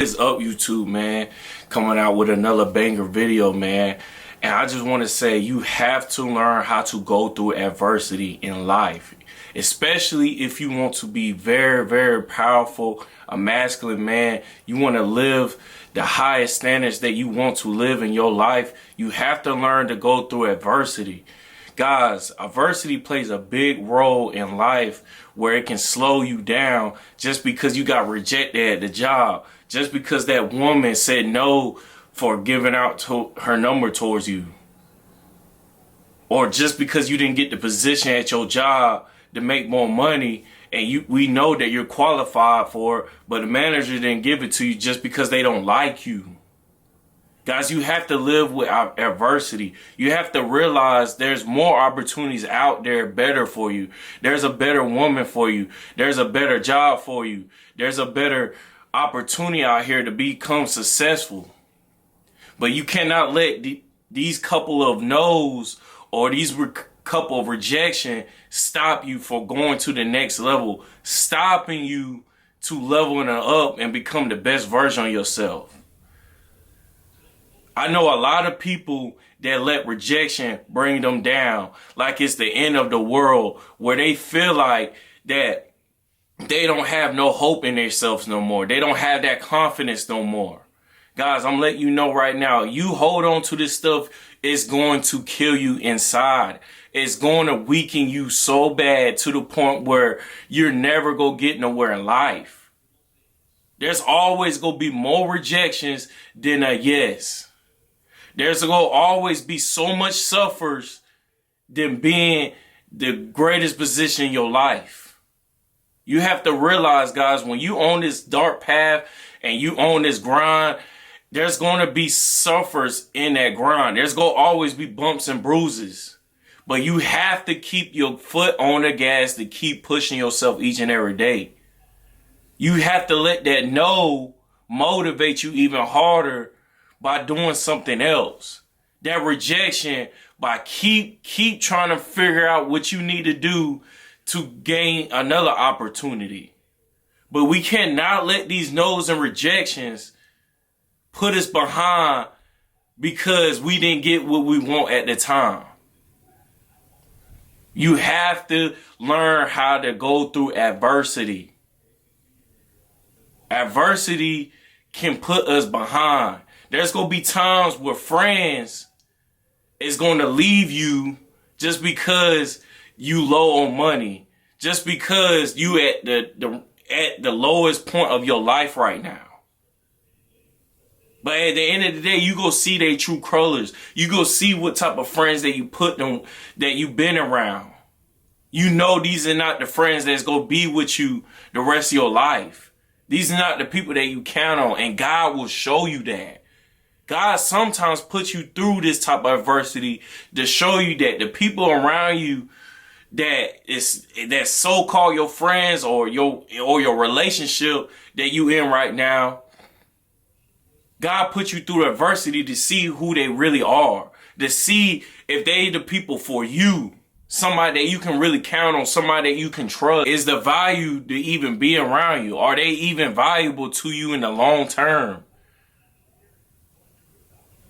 Is up, YouTube, man, coming out with another banger video, man. And I just want to say, you have to learn how to go through adversity in life, especially if you want to be very, very powerful, a masculine man. You want to live the highest standards that you want to live in your life. You have to learn to go through adversity. Guys, adversity plays a big role in life where it can slow you down just because you got rejected at the job. Just because that woman said no for giving out to her number towards you. Or just because you didn't get the position at your job to make more money and we know that you're qualified for it, but the manager didn't give it to you just because they don't like you. Guys, you have to live with adversity. You have to realize there's more opportunities out there better for you. There's a better woman for you. There's a better job for you. There's a better opportunity out here to become successful. But you cannot let these couple of no's or these couple of rejection stop you from going to the next level, stopping you to leveling up and become the best version of yourself. I know a lot of people that let rejection bring them down like it's the end of the world, where they feel like that they don't have no hope in themselves no more. They don't have that confidence no more. Guys, I'm letting you know right now, you hold on to this stuff, it's going to kill you inside. It's going to weaken you so bad to the point where you're never going to get nowhere in life. There's always going to be more rejections than a yes. There's going to always be so much suffers than being the greatest position in your life. You have to realize, guys, when you on this dark path and you on this grind, there's going to be suffers in that grind. There's going to always be bumps and bruises. But you have to keep your foot on the gas to keep pushing yourself each and every day. You have to let that no motivate you even harder by doing something else. That rejection, by keep trying to figure out what you need to do to gain another opportunity. But we cannot let these no's and rejections put us behind because we didn't get what we want at the time. You have to learn how to go through adversity. Adversity can put us behind. There's going to be times where friends is going to leave you just because you low on money, just because you at the lowest point of your life right now. But at the end of the day, you go see their true colors. You go see what type of friends that you put them, that you've been around. You know these are not the friends that's going to be with you the rest of your life. These are not the people that you count on, and God will show you that. God sometimes puts you through this type of adversity to show you that the people around you that so-called your friends or your relationship that you in right now, God put you through adversity to see who they really are, to see if they the people for you, somebody that you can really count on, somebody that you can trust. Is the value to even be around you? Are they even valuable to you in the long term?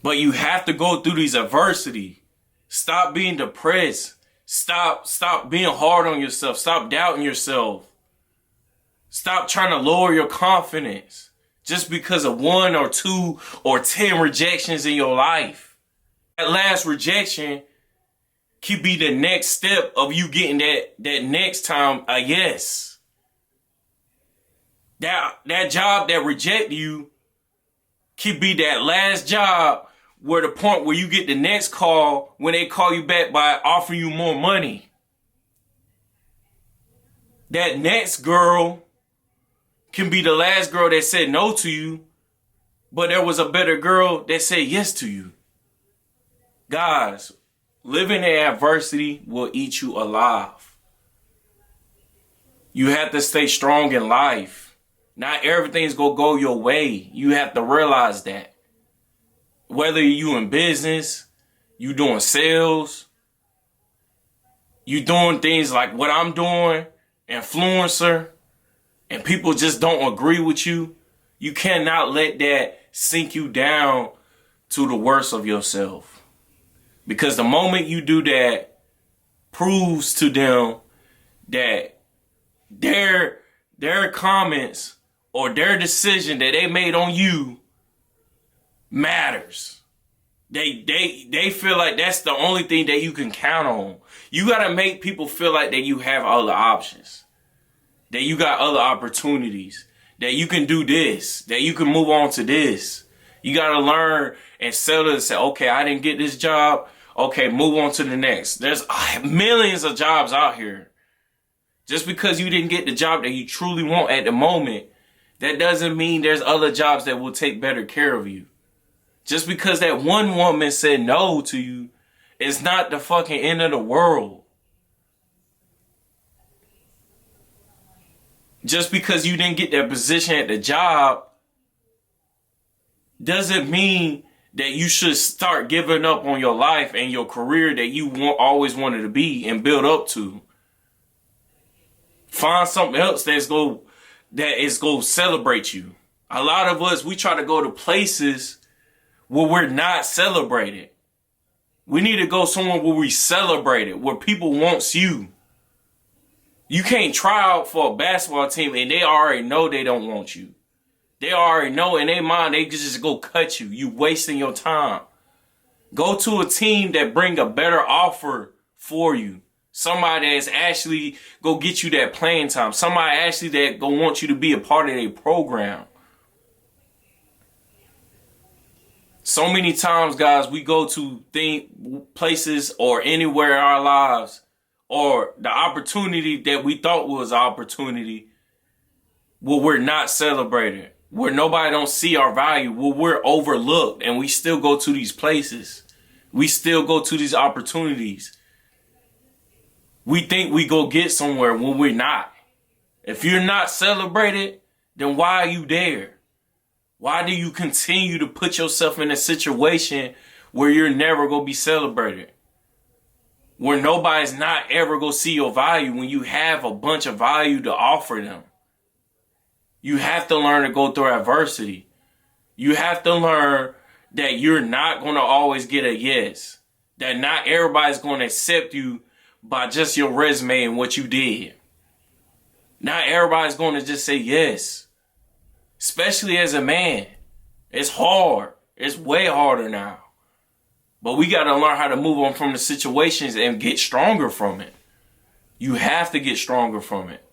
But you have to go through these adversity. Stop being depressed. Stop being hard on yourself. Stop doubting yourself. Stop trying to lower your confidence just because of 1 or 2 or 10 rejections in your life. That last rejection could be the next step of you getting that next time a yes. That job that rejected you could be that last job where the point where you get the next call when they call you back by offering you more money. That next girl can be the last girl that said no to you, but there was a better girl that said yes to you. Guys, living in adversity will eat you alive. You have to stay strong in life. Not everything's going to go your way. You have to realize that. Whether you in business, you doing sales, you doing things like what I'm doing, influencer, and people just don't agree with you, You cannot let that sink you down to the worst of yourself. Because the moment you do that, proves to them that their comments or their decision that they made on you matters. They feel like that's the only thing that you can count on. You gotta make people feel like that you have other options, that you got other opportunities, that you can do this, that you can move on to this. You gotta learn and settle and say, okay, I didn't get this job. Okay, move on to the next. There's millions of jobs out here. Just because you didn't get the job that you truly want at the moment, that doesn't mean there's other jobs that will take better care of you. Just because that one woman said no to you, it's not the fucking end of the world. Just because you didn't get that position at the job doesn't mean that you should start giving up on your life and your career that you always wanted to be and build up to. Find something else that is going to celebrate you. A lot of us, we try to go to places where we're not celebrated. We need to go somewhere where we celebrate it, where people wants you. You can't try out for a basketball team and they already know they don't want you. They already know in their mind they just go cut you. You wasting your time. Go to a team that bring a better offer for you. Somebody that's actually go get you that playing time. Somebody actually that go want you to be a part of their program. So many times, guys, we go to places or anywhere in our lives, or the opportunity that we thought was an opportunity, where we're not celebrated, where nobody don't see our value, where we're overlooked, and we still go to these places. We still go to these opportunities. We think we go get somewhere when we're not. If you're not celebrated, then why are you there? Why do you continue to put yourself in a situation where you're never going to be celebrated? Where nobody's not ever going to see your value when you have a bunch of value to offer them. You have to learn to go through adversity. You have to learn that you're not going to always get a yes. That not everybody's going to accept you by just your resume and what you did. Not everybody's going to just say yes. Especially as a man. It's hard. It's way harder now. But we got to learn how to move on from the situations and get stronger from it. You have to get stronger from it.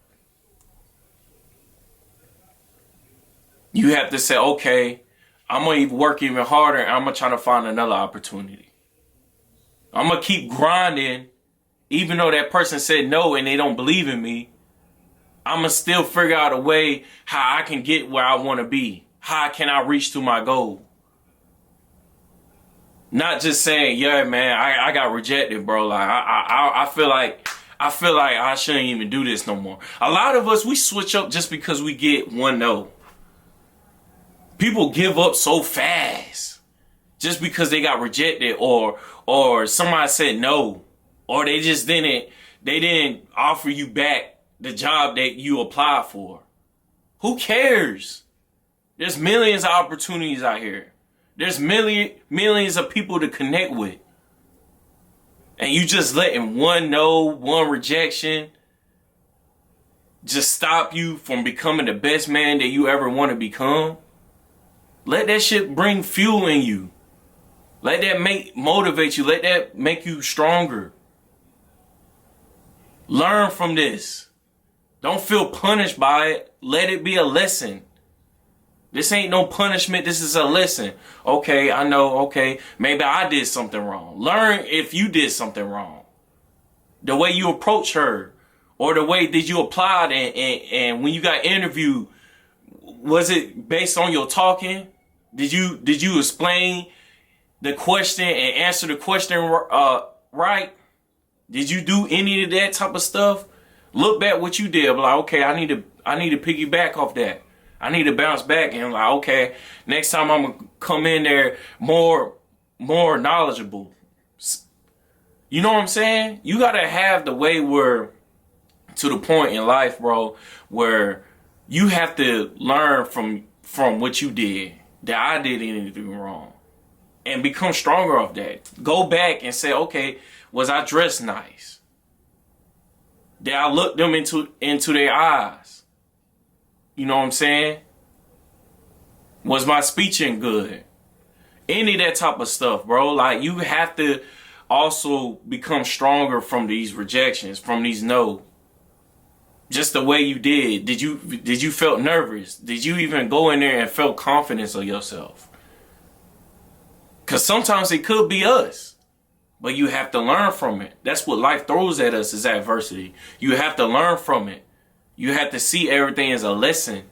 You have to say, okay, I'm going to work even harder and I'm going to try to find another opportunity. I'm going to keep grinding even though that person said no and they don't believe in me. I'm going to still figure out a way how I can get where I want to be. How can I reach to my goal? Not just saying, yeah, man, I got rejected, bro. Like, I feel like I shouldn't even do this no more. A lot of us, we switch up just because we get one no. People give up so fast just because they got rejected or somebody said no, or they didn't offer you back the job that you applied for. Who cares? There's millions of opportunities out here. There's millions of people to connect with. And you just letting one no, one rejection just stop you from becoming the best man that you ever want to become. Let that shit bring fuel in you. Let that motivate you. Let that make you stronger. Learn from this. Don't feel punished by it. Let it be a lesson. This ain't no punishment. This is a lesson. Okay, I know. Okay, maybe I did something wrong. Learn if you did something wrong. The way you approach her, or the way did you apply it, and when you got interviewed, was it based on your talking? Did you explain the question and answer the question right? Did you do any of that type of stuff? Look back what you did. Like, okay, I need to piggyback off that. I need to bounce back and like, okay, next time I'm gonna come in there more knowledgeable. You know what I'm saying? You gotta have the way where, to the point in life, bro, where you have to learn from from what you did, that I did anything wrong, and become stronger of that. Go back and say, okay, was I dressed nice? Did I look them into their eyes? You know what I'm saying? Was my speeching good? Any of that type of stuff, bro. Like, you have to also become stronger from these rejections, from these no. Just the way you did. Did you felt nervous? Did you even go in there and felt confidence of yourself? Because sometimes it could be us, but you have to learn from it. That's what life throws at us, is adversity. You have to learn from it. You have to see everything as a lesson.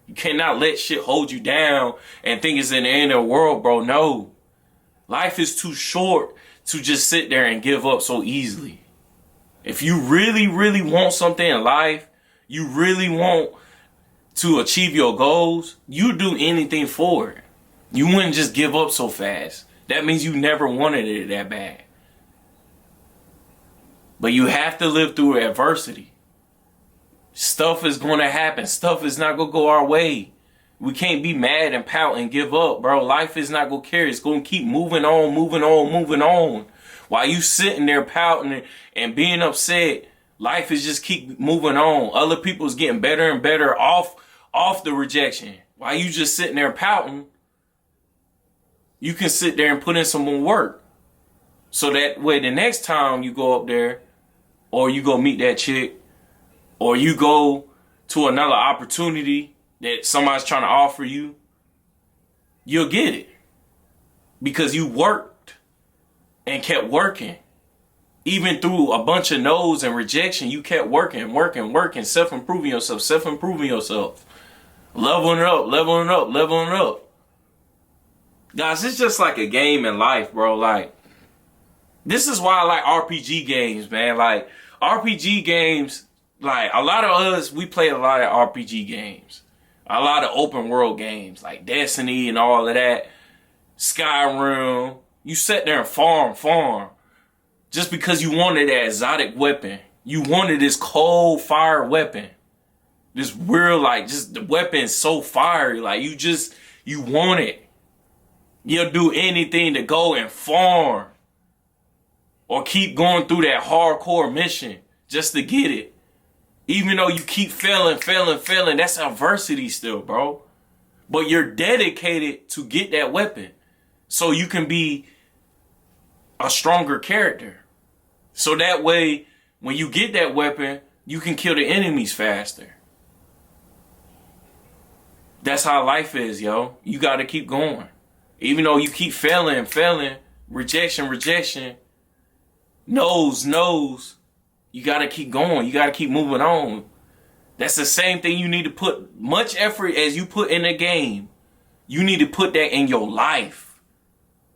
You cannot let shit hold you down and think it's in the end of the world, bro. No. Life is too short to just sit there and give up so easily. If you really, really want something in life, you really want to achieve your goals, you do anything for it. You wouldn't just give up so fast. That means you never wanted it that bad. But you have to live through adversity. Stuff is going to happen. Stuff is not going to go our way. We can't be mad and pout and give up, bro. Life is not going to carry. It's going to keep moving on, moving on, moving on. While you sitting there pouting and being upset, life is just keep moving on. Other people's getting better and better off the rejection. While you just sitting there pouting, you can sit there and put in some more work. So that way the next time you go up there, or you go meet that chick, or you go to another opportunity that somebody's trying to offer you, you'll get it. Because you worked and kept working. Even through a bunch of no's and rejection, you kept working, self-improving yourself. Leveling up, leveling up, leveling up. Guys, it's just like a game in life, bro. Like, this is why I like RPG games, man. Like, RPG games, like, a lot of us, we play a lot of RPG games. A lot of open world games, like Destiny and all of that. Skyrim. You sit there and farm. Just because you wanted that exotic weapon. You wanted this cold fire weapon. This real, like, just the weapon is so fiery. Like, you want it. You'll do anything to go and farm. Or keep going through that hardcore mission just to get it. Even though you keep failing, that's adversity still, bro. But you're dedicated to get that weapon. So you can be a stronger character. So that way, when you get that weapon, you can kill the enemies faster. That's how life is, yo. You got to keep going. Even though you keep failing, rejection, no's. You got to keep going. You got to keep moving on. That's the same thing you need to put much effort as you put in a game. You need to put that in your life.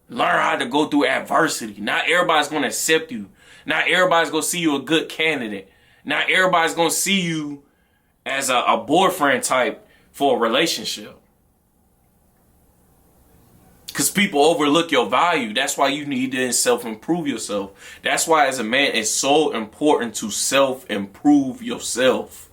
Learn how to go through adversity. Not everybody's going to accept you. Not everybody's going to see you a good candidate. Not everybody's going to see you as a boyfriend type for a relationship. Because people overlook your value. That's why you need to self-improve yourself. That's why as a man, it's so important to self-improve yourself.